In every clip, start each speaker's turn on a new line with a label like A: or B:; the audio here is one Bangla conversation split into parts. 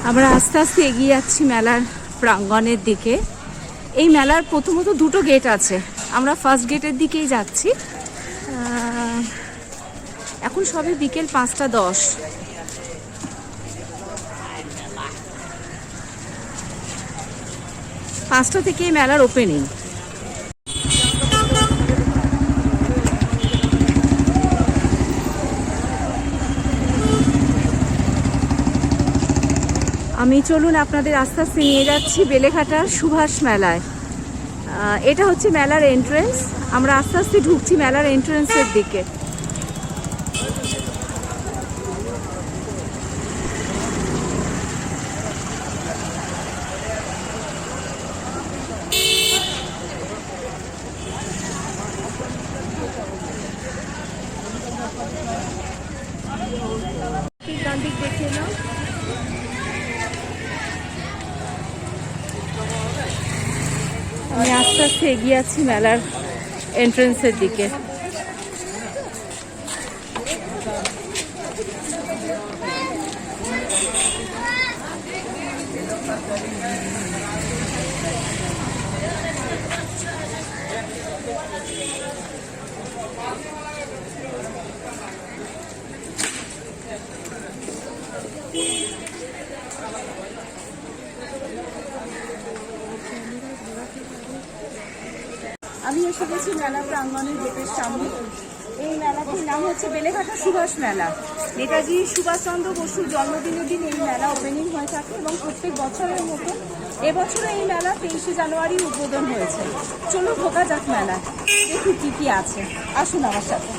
A: আমরা আস্তে আস্তে এগিয়ে যাচ্ছি মেলার প্রাঙ্গণের দিকে। এই মেলার প্রথমত দুটো গেট আছে, আমরা ফার্স্ট গেটের দিকেই যাচ্ছি। এখন সবে বিকেল 5:10। 5টা থেকে এই মেলার ওপেনিং। আমি চলুন আপনাদের আস্তে আস্তে নিয়ে যাচ্ছি বেলেঘাটার সুভাষ মেলায়। এটা হচ্ছে মেলার এন্ট্রেন্স। আমরা আস্তে আস্তে ঢুকছি মেলার এন্ট্রেন্সের দিকে। দেখে নাও, আমি আস্তে আস্তে এগিয়ে আছি মেলার এন্ট্রেন্সের দিকে। আমি এসে গেছি মেলা প্রাঙ্গণের গেটের সামনে। এই মেলাটির নাম হচ্ছে বেলেঘাটা সুভাষ মেলা। নেতাজি সুভাষচন্দ্র বসুর জন্মদিনের দিন এই মেলা ওপেনিং হয়ে থাকে এবং প্রত্যেক বছরের মতো এবছরে এই মেলা 23শে জানুয়ারি উদ্বোধন হয়েছে। চলুন ঢোকা যাক মেলা, দেখি কি কি আছে। আসুন আমার সাথে।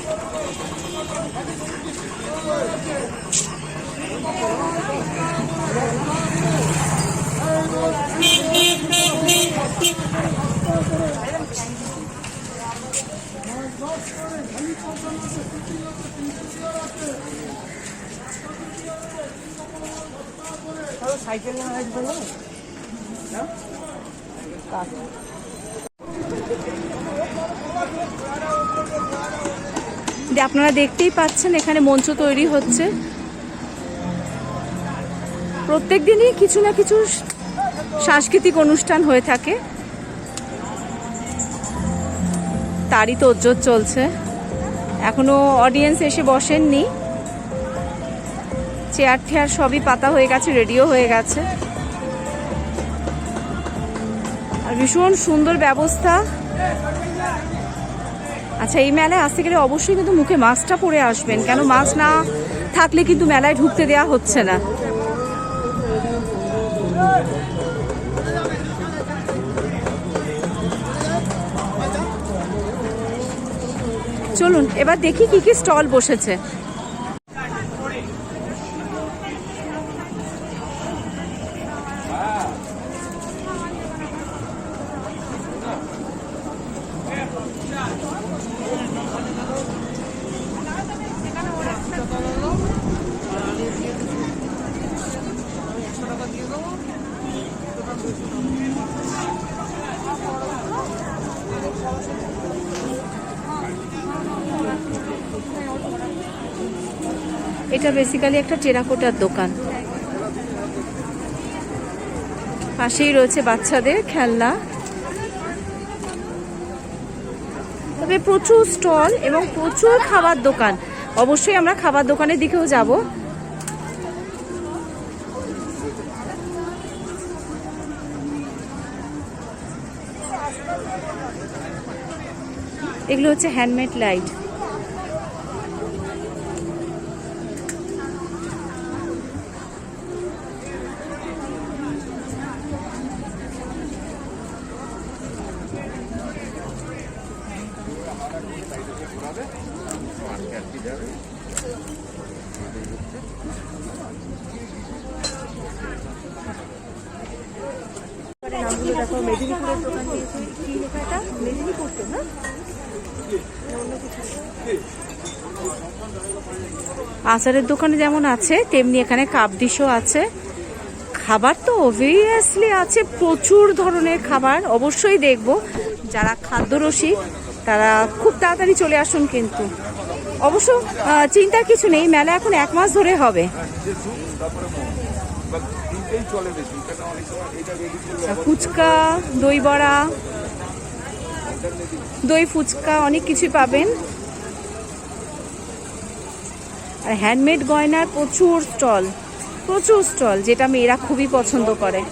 A: আপনারা দেখতেই পাচ্ছেন এখানে মঞ্চ তৈরি হচ্ছে। প্রত্যেক দিনই কিছু না কিছু সাংস্কৃতিক অনুষ্ঠান হয়ে থাকে, তারই তো তোড়জোড় চলছে। এখনো অডিয়েন্স এসে বসেননি, চেয়ার টেয়ার সবই পাতা হয়ে গেছে, রেডিও হয়ে গেছে। আর ভীষণ সুন্দর ব্যবস্থা। আচ্ছা, এই মেলায় আসতে গেলে অবশ্যই কিন্তু মুখে মাস্কটা পরে আসবেন, কেন মাস্ক না থাকলে কিন্তু মেলায় ঢুকতে দেওয়া হচ্ছে না। চলুন এবার দেখি কি কি স্টল বসেছে। এটা বেসিক্যালি একটা টেরাকোটার দোকান। পাশেই রয়েছে বাচ্চাদের খেলনা। তবে প্রচুর স্টল এবং প্রচুর খাবার দোকান। অবশ্যই আমরা খাবার দোকানের দিকেও যাব। এগুলো হচ্ছে হ্যান্ডমেড লাইট। মেদিনীপুরের দোকান দিয়েছে। কি লেখাটা? মেদিনীপুর তো না? আচারের দোকানে যেমন আছে তেমনি এখানে কাপ ডিশও আছে। খাবার তো অবভিয়াসলি আছে, প্রচুর ধরনের খাবার। অবশ্যই দেখব। যারা খাদ্যরসিক তারা খুব তাড়াতাড়ি চলে আসুন কিন্তু। অবশ্য চিন্তার কিছু নেই, মেলা এখন 1 মাস ধরে হবে। ফুচকা, দই বড়া, দই ফুচকা অনেক কিছু পাবেন। আর হ্যান্ডমেড গয়নার প্রচুর স্টল, যেটা মেয়েরা খুবই পছন্দ করে।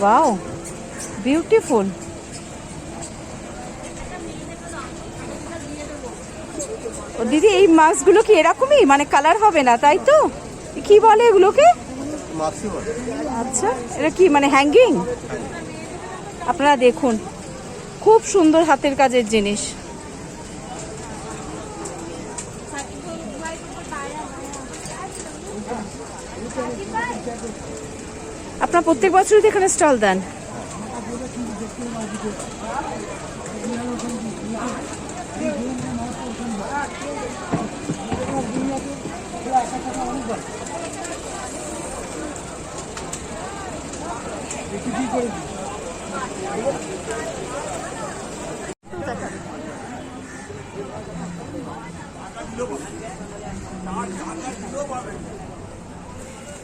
A: Wow, beautiful. ও দিদি, এই মাস্কগুলো কি এরকমই, মানে কালার হবে না তাই তো? কি বলে এগুলোকে? আচ্ছা, এটা কি মানে হ্যাঙ্গিং? আপনারা দেখুন, খুব সুন্দর হাতের কাজের জিনিস। আপনারা প্রত্যেক বছরই এখানে স্টল দেন?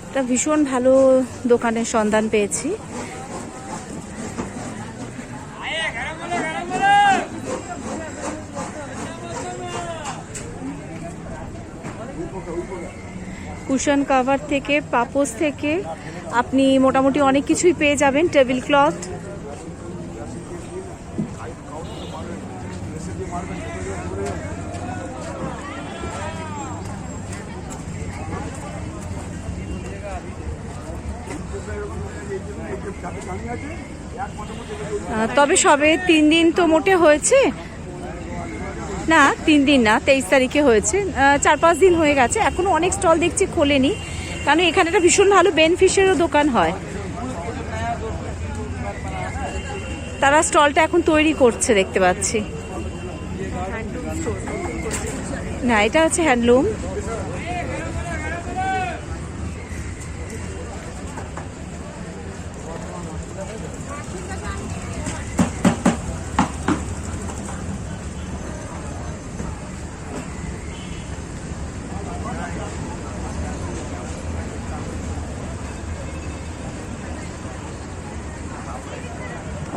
A: একটা ভীষণ ভালো দোকানের সন্ধান পেয়েছি। কুশন কভার থেকে, পাপোস থেকে আপনি মোটামুটি অনেক কিছুই পেয়ে যাবেন। টেবিল ক্লথ, তবে সবে 3 দিন তো মোটে হয়েছে না, 3 দিন না, 23 তারিখে হয়েছে। 4-5 দিন হয়ে গেছে, এখনো অনেক স্টল দেখছি খোলেনি, কারণ এখানে একটা ভীষণ ভালো বেনফিশেরও দোকান হয়। তারা স্টলটা এখন তৈরি করছে দেখতে পাচ্ছি। না, এটা হচ্ছে হ্যান্ডলুম।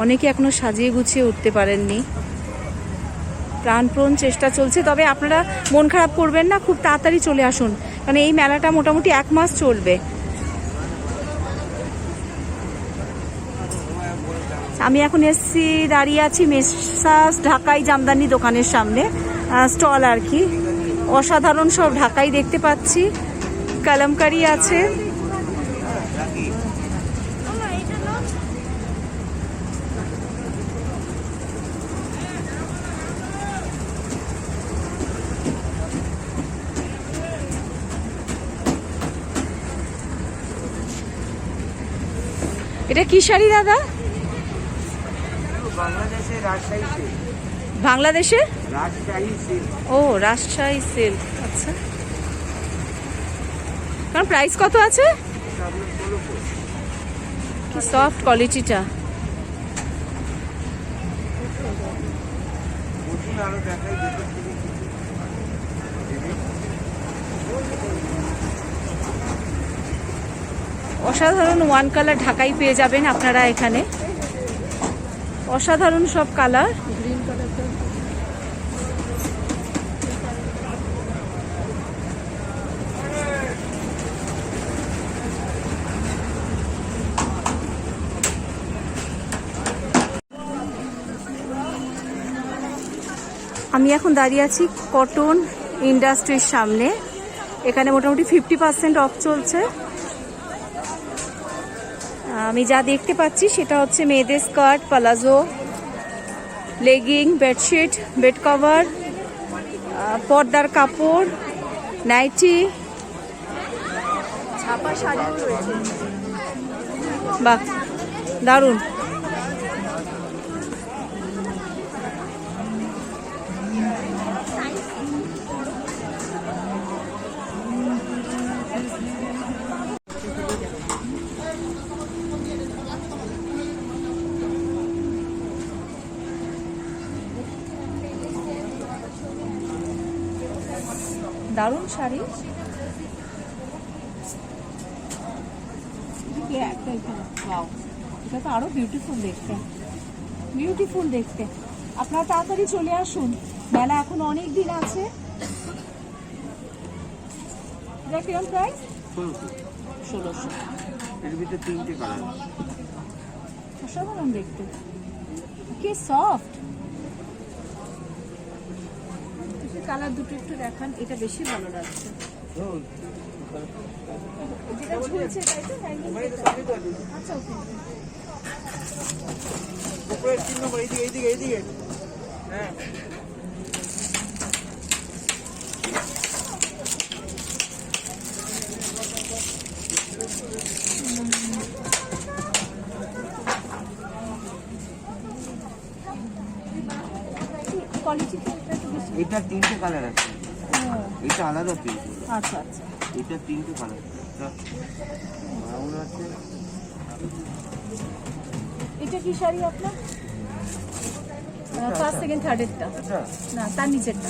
A: অনেকে এখনো সাজিয়ে গুছিয়ে উঠতে পারেননি, প্রাণপণ চেষ্টা চলছে। তবে আপনারা মন খারাপ করবেন না, খুব তাড়াতাড়ি চলে আসুন, কারণ এই মেলাটা মোটামুটি 1 মাস চলবে। আমি এখন দাঁড়িয়ে আছি মেসার্স ঢাকাই জামদানি দোকানের সামনে, স্টল আর কি। অসাধারণ সব ঢাকাই দেখতে পাচ্ছি, কালামকারি আছে। এটা কি শাড়ি দাদা? বাংলাদেশে ও, রাজশাহী সিল্ক। আচ্ছা, কারণ প্রাইস কত আছে? কি সফট কোয়ালিটিটা। অসাধারণ ওয়ান কালার ঢাকাই পেয়ে যাবেন আপনারা এখানে, অসাধারণ সব কালার। আমি এখন দাঁড়িয়ে আছি কটন ইন্ডাস্ট্রির সামনে। এখানে মোটামুটি 50% অফ চলছে। আমি যা দেখতে পাচ্ছি সেটা হচ্ছে মেয়েদের skirt, palazzo, lagging, bedsheet, bed cover, পর্দার কাপড়, নাইটি, ছাপা শাড়িও রয়েছে। বাহ, দারুণ। দারুণ শাড়ি। এটা তো আরো বিউটিফুল দেখতে, বিউটিফুল দেখতে। আপনারা তাড়াতাড়ি চলে আসুন, মেলা এখন অনেক দিন আছে। এটা কিরকম প্রাইস? 1600।
B: এর ভিতরে 3টে কালার।
A: অসাধারণ দেখতে, কি সফট। কালার দুটো একটু দেখান, এটা বেশি ভালো লাগছে। যেটা ঝুলছে তাই তো? আচ্ছা ওকে।
B: উপরের চিহ্ন করে এইদিকে এইদিকে। হ্যাঁ
A: কোয়ালিটি
B: এটা 3টে কালার আছে। এটা আলাদা পিঙ্ক।
A: আচ্ছা আচ্ছা,
B: এটা 3টে কালার। ব্রাউন আছে।
A: এটা কি শাড়ি আপনার? ফার্স্ট সেকেন্ড থার্ডেরটা না, তার নিচেরটা।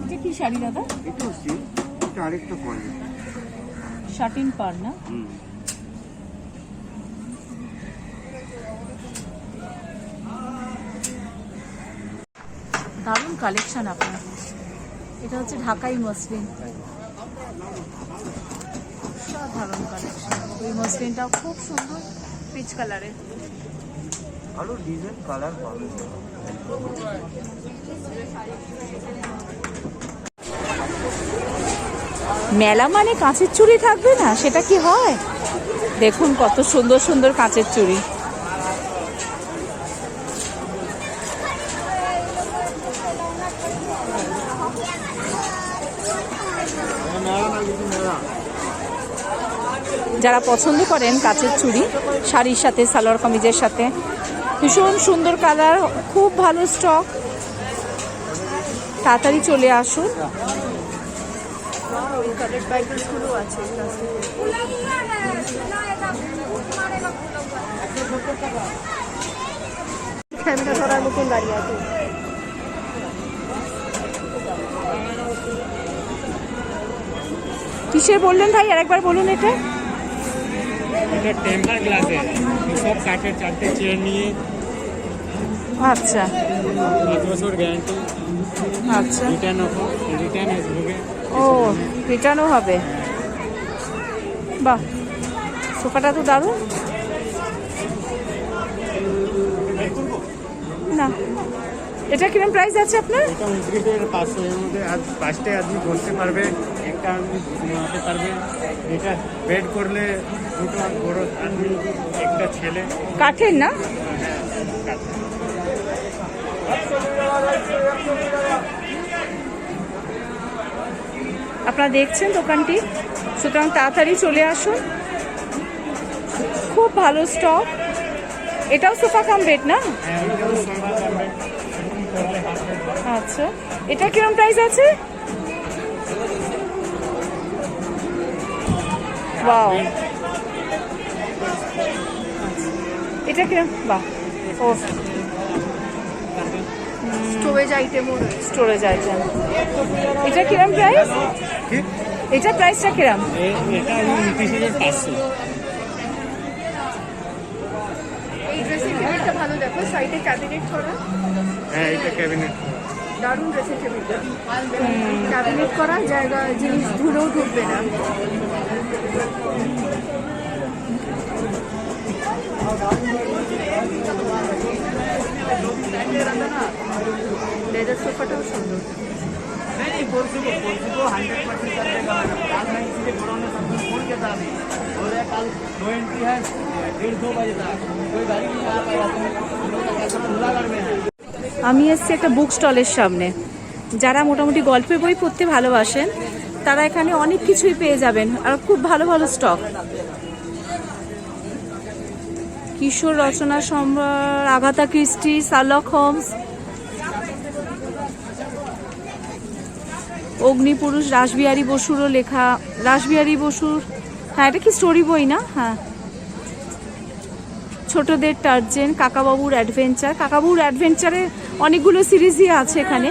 A: এটা কি শাড়ি দাদা?
B: এটা হচ্ছে এটা আরেকটা কোয়ালিটি।
A: শাটিন পার না? দারুণ কালেকশন আপনার। এটা হচ্ছে ঢাকাই মসলিন, সাধারণ কালেকশন। এই মসলিনটাও খুব সুন্দর, পিচ কালারের।
B: আরো ডিজাইন কালার পাবে।
A: মেলা মানে কাঁচের চুড়ি থাকবে না, সেটা কি হয়? দেখুন কত সুন্দর সুন্দর কাঁচের চুড়ি। যারা পছন্দ করেন কাঁচের চুড়ি শাড়ির সাথে, সালোয়ার কামিজের সাথে, ভীষণ সুন্দর কালার, খুব ভালো স্টক। তাড়াতাড়ি চলে আসুন। ক্যামেরা ধরার মতন দাঁড়িয়ে আছে। কিসের বললেন ভাই, আরেকবার বলুন। এটা
C: টেম্পার গ্লাসে সব কাঠের 4টে চেয়ার নিয়ে।
A: আচ্ছা,
C: 5 বছর গ্যারান্টি।
A: আচ্ছা,
C: রিটার্ন আসবে।
A: ও রিটার্নও হবে। বাহ, সোফাটা তো দারুণ। না, এটা কিরকম প্রাইস আছে আপনার?
C: এটা 29,500 এর মধ্যে। আর 5টে আদমি বসতে পারবে, একটা আদমি ঘুমাতে পারবে। এটা বেড করলে 2টো বড় আদমি, একটা ছেলে।
A: কাঠের না? আপনারা দেখছেন দোকানটি, সুতরাং তাড়াতাড়ি চলে আসুন। খুব ভালো স্টক। এটাও সোফা কাম বেড না? আচ্ছা, এটা কিরকম প্রাইস আছে? বাহ, এটা কিরকম? বাহ, ও স্টোরেজ আইটেম। এটা কিরম প্রাইস? এটা প্রাইসটা কিরম?
C: এটা 29,500।
A: এই ড্রেসিং টেবিলটা ভালো, দেখো সাইডে ক্যাবিনেট করা।
C: হ্যাঁ, এটা ক্যাবিনেট।
A: দারুণ ড্রেসিং টেবিলটা, ক্যাবিনেট করা, জায়গা জিনিস ধুলেও ঢুকবে না। লেদার সোফাটাও সুন্দর।
B: नहीं परसों को 100% कर देगा मैडम। कल मैं इसलिए कोरोना सबको फोन किया था अभी, बोल रहे कल 2 एंट्री है 1:30-2 बजे तक, कोई गाड़ी नहीं आ पाएगा। हम लोग का कस्टमर झूलागढ़ में है।
A: আমি এসছি একটা বুক স্টলের সামনে। যারা মোটামুটি গল্পের বই পড়তে ভালোবাসেন তারা এখানে অনেক কিছুই পেয়ে যাবেন, আর খুব ভালো ভালো স্টক। কিশোর রচনা সম্রাট, আগাথা ক্রিস্টি, শার্লক হোমস, অগ্নিপুরুষ, রাসবিহারী বসুরও লেখা। রাসবিহারী বসুর, হ্যাঁ এটা কি স্টোরি বই না? হ্যাঁ। ছোটদের টার্জেন, কাকাবাবুর অ্যাডভেঞ্চার। কাকাবাবুর অ্যাডভেঞ্চারে অনেকগুলো সিরিজই আছে এখানে।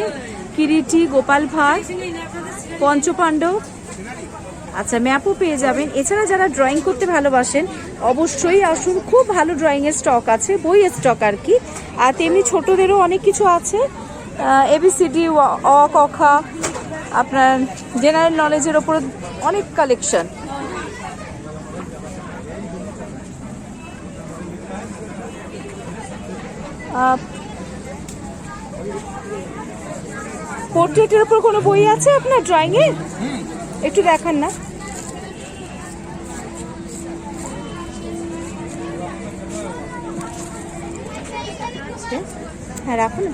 A: কিরিটি, গোপাল ভাঁড়, পঞ্চপাণ্ডব। আচ্ছা, ম্যাপও পেয়ে যাবেন। এছাড়া যারা ড্রয়িং করতে ভালোবাসেন অবশ্যই আসুন, খুব ভালো ড্রয়িংয়ের স্টক আছে, বইয়ের স্টক আর কি। আর তেমনি ছোটদেরও অনেক কিছু আছে, এবিসিডি, অ ক খ, আপনার জেনারেল নলেজের ওপর অনেক কালেকশন। পোর্ট্রেটের উপর কোনো বই আছে আপনার ড্রয়িং এর? একটু দেখান না। হ্যাঁ রাখুন।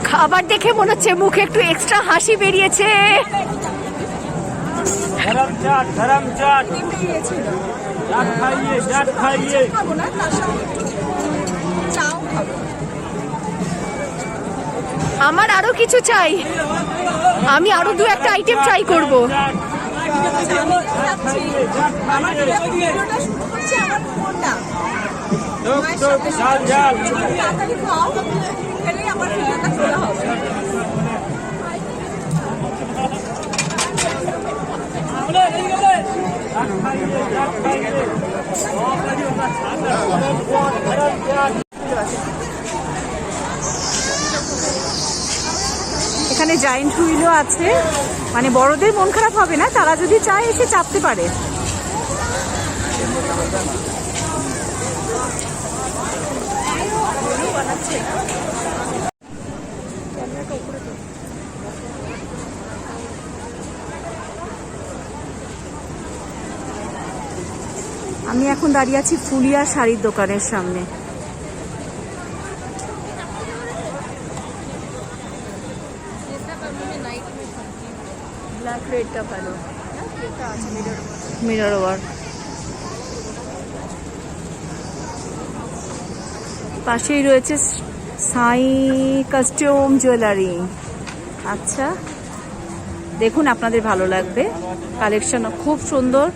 A: খাবার দেখে মনে হচ্ছে মুখে একটু এক্সট্রা হাসি বেরিয়েছে।
C: গরম চাট, গরম চাট, চাট খাইয়ে, চাট খাইয়ে।
A: আমার আরো কিছু চাই, আমি আরো দু একটা আইটেম ট্রাই করব।
C: ঝাল ঝাল।
A: এখানে জায়েন্ট হুইলও আছে, মানে বড়দের মন খারাপ হবে না, তারা যদি চায় এসে চাপতে পারে। আমি এখন দাঁড়িয়ে আছি ফুলিয়া শাড়ির দোকানের সামনে। ব্ল্যাক রেডটা ভালো, মিরর ওয়ার্ক। পাশেই রয়েছে সাই কাস্টম জুয়েলারি। আচ্ছা দেখুন, আপনাদের ভালো লাগবে, কালেকশন খুব সুন্দর।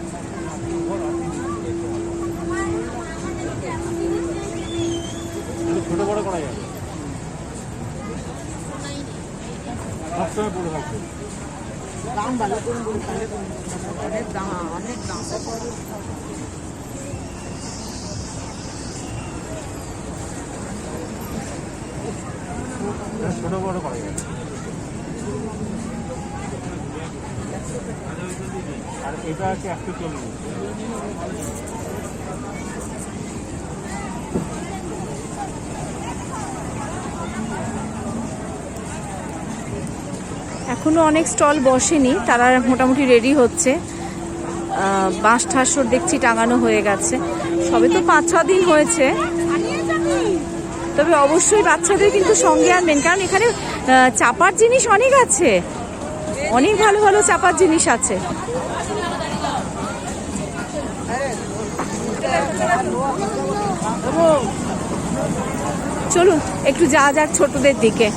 C: ছোট বড় করা যাবে, সবসময় বড় থাকবে।
B: দাম ভালো করুন, অনেক দাম, অনেক দাম।
C: ছোট বড় করা যাবে। আর এটা আছে 140।
A: এখনো অনেক স্টল বসেনি, তারা মোটামুটি রেডি হচ্ছে। বাঁশ ঠাসর দেখছি টাঙানো হয়ে গেছে, সবে তো 5-6 দিন হয়েছে। তবে অবশ্যই বাচ্চাদের কিন্তু সঙ্গে আনবেন, কারণ এখানে চাপার জিনিস অনেক আছে, অনেক ভালো ভালো চাপার জিনিস আছে। চলুন একটু যাওয়া যাক ছোটদের দিকে।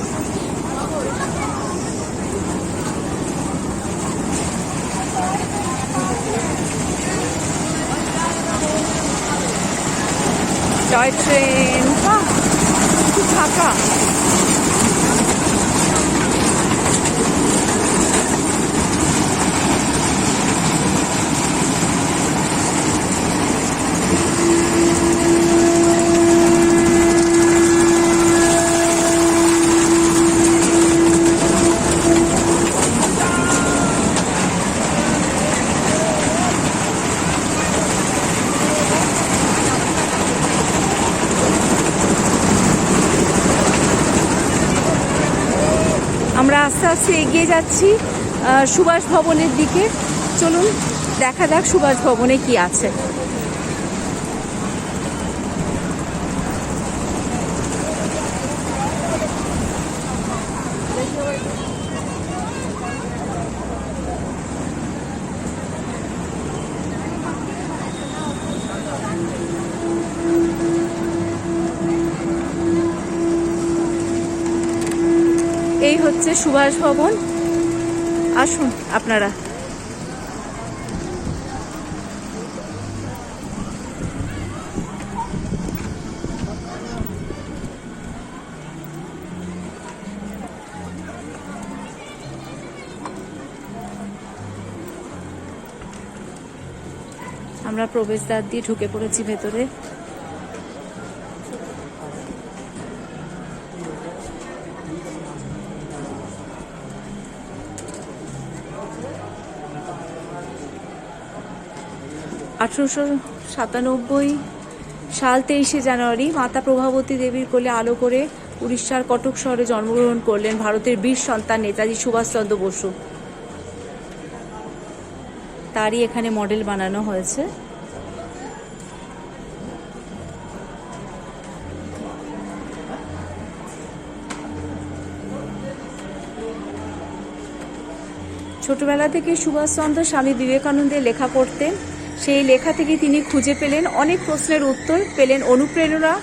A: টয় ট্রেন, খুব ফাঁকা। আস্তে আস্তে এগিয়ে যাচ্ছি সুভাষ ভবনের দিকে। চলুন দেখা যাক সুভাষ ভবনে কি আছে। এই হচ্ছে সুভাষ ভবন, আসুন আপনারা। আমরা প্রবেশদ্বার দিয়ে ঢুকে পড়েছি ভেতরে। আঠারোশো 97 সাল 23শে জানুয়ারি মাতা প্রভাবতী দেবীর কোলে আলো করে উড়িষ্যার কটক শহরে জন্মগ্রহণ করলেন ভারতের বীর সন্তান নেতাজি সুভাষচন্দ্র বসু। তারই এখানে মডেল বানানো হয়েছে। ছোটবেলা থেকে সুভাষচন্দ্র স্বামী বিবেকানন্দের লেখা পড়তেন। সেই লেখা থেকে তিনি খুঁজে পেলেন অনেক প্রশ্নের উত্তর, পেলেন অনুপ্রেরণা।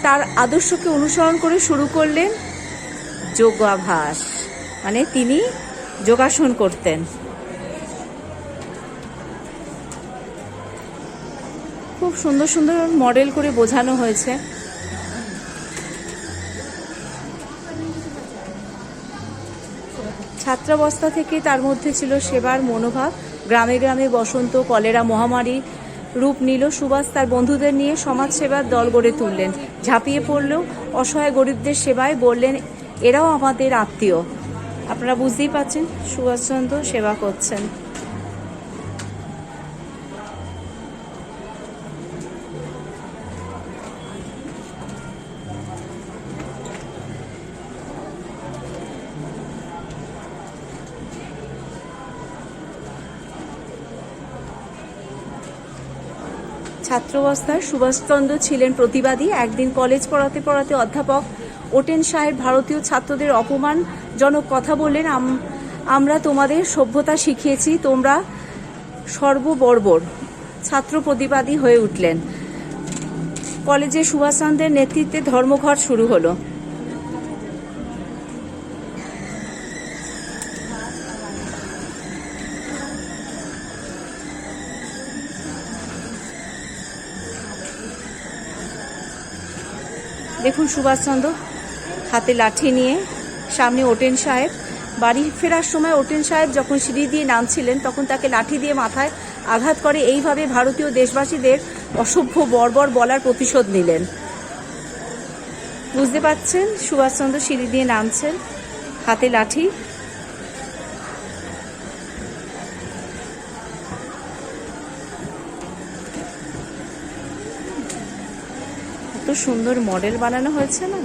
A: তার আদর্শকে অনুসরণ করে শুরু করলেন যোগাভ্যাস, মানে তিনি যোগাসন করতেন। খুব সুন্দর সুন্দর মডেল করে বোঝানো হয়েছে। ছাত্রাবস্থা থেকে তার মধ্যে ছিল সেবার মনোভাব। গ্রামে গ্রামে বসন্ত, কলেরা মহামারী রূপ নিল। সুভাষ তার বন্ধুদের নিয়ে সমাজসেবার দল গড়ে তুললেন। ঝাঁপিয়ে পড়লেও অসহায় গরিবদের সেবায়, বললেন এরাও আমাদের আত্মীয়। আপনারা বুঝতেই পারছেন সুভাষচন্দ্র সেবা করছেন। ছাত্রাবস্থায় সুভাষচন্দ্র ছিলেন প্রতিবাদী। একদিন কলেজ পড়াতে পড়াতে অধ্যাপক ওটেন সাহেব ভারতীয় ছাত্রদের অপমানজনক কথা বললেন, আমরা তোমাদের সভ্যতা শিখিয়েছি, তোমরা সর্ববর্বর। ছাত্র প্রতিবাদী হয়ে উঠলেন। কলেজে সুভাষচন্দ্রের নেতৃত্বে ধর্মঘট শুরু হলো। দেখুন সুভাষচন্দ্র হাতে লাঠি নিয়ে, সামনে ওটেন সাহেব। বাড়ি ফেরার সময় ওটেন সাহেব যখন সিঁড়ি দিয়ে নামছিলেন তখন তাকে লাঠি দিয়ে মাথায় আঘাত করে। এইভাবে ভারতীয় দেশবাসীদের অসভ্য বর্বর বলার প্রতিশোধ নিলেন। বুঝতে পারছেন সুভাষচন্দ্র সিঁড়ি দিয়ে নামছেন, হাতে লাঠি। এত সুন্দর মডেল বানানো হয়েছে না।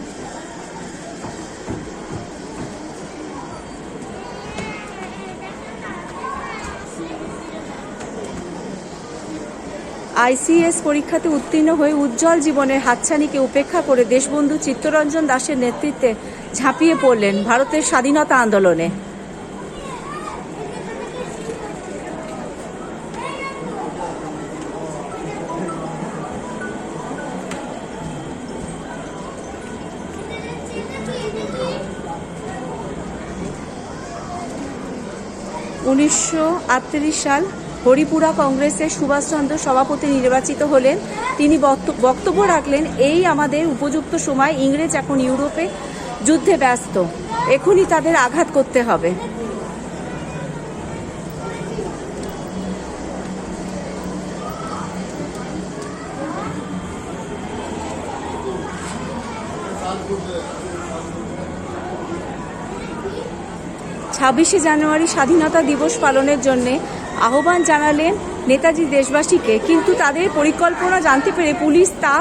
A: আইসিএস পরীক্ষাতে উত্তীর্ণ হয়ে উজ্জ্বল জীবনের হাতছানিকে উপেক্ষা করে দেশবন্ধু চিত্তরঞ্জন দাসের নেতৃত্বে ঝাঁপিয়ে পড়লেন ভারতের স্বাধীনতা আন্দোলনে। উনিশশো 1938 সাল হরিপুরা কংগ্রেসের সুভাষচন্দ্র সভাপতি নির্বাচিত হলেন। তিনি বক্তব্য রাখলেন, এই আমাদের উপযুক্ত সময়। ইংরেজ এখন ইউরোপে যুদ্ধে ব্যস্ত, এখনই তাদের আঘাত করতে হবে। ছাব্বিশে জানুয়ারি স্বাধীনতা দিবস পালনের জন্য আহ্বান জানালেন নেতাজি দেশবাসীকে, কিন্তু তাদের পরিকল্পনা জানতে পেরে পুলিশ তা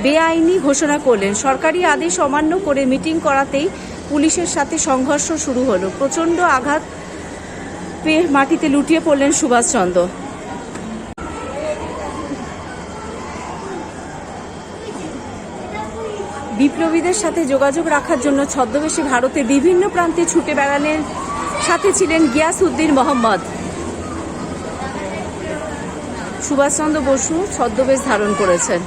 A: বেআইনি ঘোষণা করলেন। সরকারি আদেশ অমান্য করে মিটিং করাতেই পুলিশের সাথে সংঘর্ষ শুরু হলো। প্রচণ্ড আঘাত পেয়ে মাটিতে লুটিয়ে পড়লেন সুভাষচন্দ্র। বিপ্লবীদের সাথে যোগাযোগ রাখার জন্য ছদ্মবেশে ভারতের বিভিন্ন প্রান্তে ছুটে বেড়ালেন। সাথে ছিলেন গিয়াসউদ্দিন মোহাম্মদ। সুভাষচন্দ্র বসু ছদ্মবেশ ধারণ করেছেন।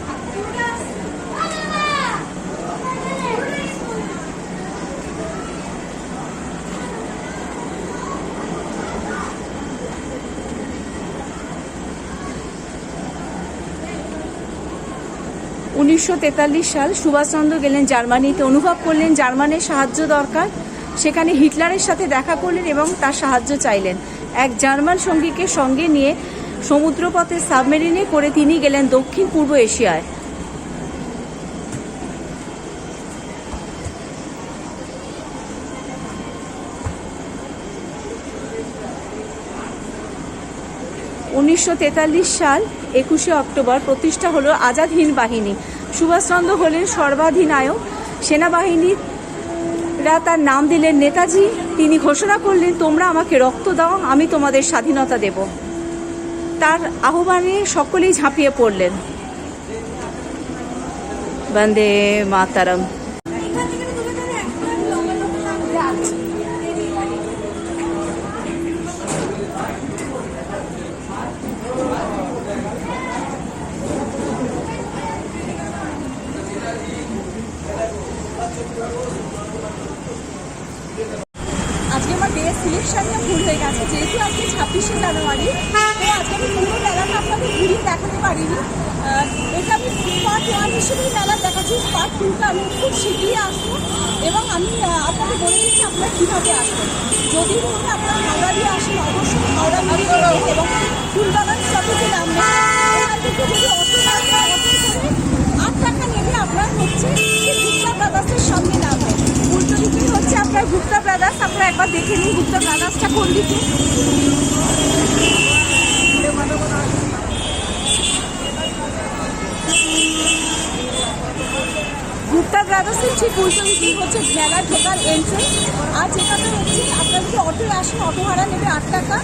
A: উনিশশো সাল সুভাষচন্দ্র গেলেন জার্মানিতে। অনুভব করলেন জার্মানির সাহায্য দরকার। সেখানে হিটলারের সাথে দেখা করলেন এবং তার সাহায্য চাইলেন। এক জার্মান সঙ্গীকে সঙ্গে নিয়ে সমুদ্রপথে সাবমেরিনে করে তিনি গেলেন দক্ষিণ পূর্ব এশিয়ায়। উনিশশো সাল 21শে অক্টোবর প্রতিষ্ঠা হলো আজাদ হিন্দ বাহিনী। সুভাষচন্দ্র হলেন সর্বাধিনায়ক। সেনাবাহিনীরা তার নাম দিলেন নেতাজি। তিনি ঘোষণা করলেন, তোমরা আমাকে রক্ত দাও, আমি তোমাদের স্বাধীনতা দেব। তার আহ্বানে সকলেই ঝাঁপিয়ে পড়লেন। বন্দে মাতারম। আজকে আমার ডে সিলেকশনটা ভুল হয়ে গেছে, যেহেতু আজকে 26শে জানুয়ারি, তো আজকে আমি পুরো মেলাটা আপনাদের ঘুরিয়ে দেখাতে পারিনি। এটা আমি পার্ট 1 হিসেবেই মেলা দেখাচ্ছি। পার্ট 2টা আমি খুব শীঘ্রই আসবো এবং আমি আপনাদের বলে দিচ্ছি আপনারা কীভাবে আসবেন। যদি ধরুন আপনারা হাওড়া দিয়ে আসেন, অবশ্যই হাওড়া দিয়ে এবং ফুলবাগান স্টপেজে নামবেন। ওখান থেকে যদি অটো করে 8 টাকা নেবে, আপনার হচ্ছে গুপ্তা ব্রাদার্সের সামনে নামবেন। উল্টো দিকেই হচ্ছে আপনার গুপ্তা ব্রাদার্স। আপনারা একবার দেখে নিন গুপ্তা ব্রাদার্সটা কোন দিকে। গুপ্তা ব্রাদার্সের ঠিক উল্টো দিকেই হচ্ছে মেলা ঢোকার এন্ট্রেন্স। আর যেখানে হচ্ছে আপনারা যদি অটোয় আসেন, অটো ভাড়া নেবে 8 টাকা।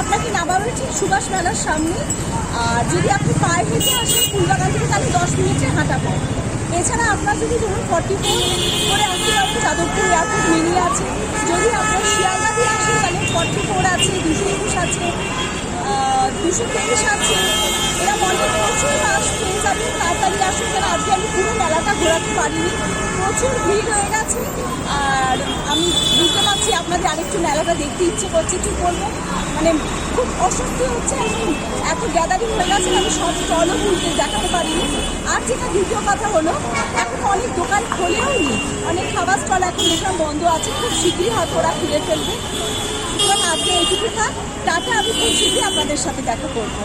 A: আপনাকে নামাবে ঠিক সুভাষ মেলার সামনে। আর যদি আপনি পায়ে হেঁটে আসেন ফুলবাগান থেকে, তাহলে 10 মিনিটের হাঁটা পথ। এছাড়া আপনার যদি ধরুন 44 করে আসতে পারেন, যাদবপুর এয়ারপোর্ট মিলিয়ে আছে। যদি আপনার শিয়ালদা দিয়ে আসেন, তাহলে 44 আছে, 221 আছে, 223 আছে। এরা অনেক প্রচুর বাস পেয়ে যাবেন। তাড়াতাড়ি আসুন, কারণ আজকে আমি পুরো মেলাটা ঘোরাতে পারিনি, প্রচুর ভিড় হয়ে গেছে। আর আমি বুঝতে পারছি আপনাদের আরেকটু মেলাটা দেখতে ইচ্ছে করছে। কি করবো, মানে খুব অস্বস্তি হচ্ছে। এত গ্যাদারিং হয়ে গেছে, আমি সব স্টলও খুলতে দেখাতে পারিনি। আর যেটা দ্বিতীয় কথা হলো, এখন অনেক দোকান খোলেও নি, অনেক খাবার স্টল এখন দেখলাম বন্ধ আছে। খুব শীঘ্রই হয়তো ওরা খুলে ফেলবে। সুতরাং আজকে এইটুকু থাক, টাটা। আমি খুব শীঘ্রই আপনাদের সাথে দেখা করবো।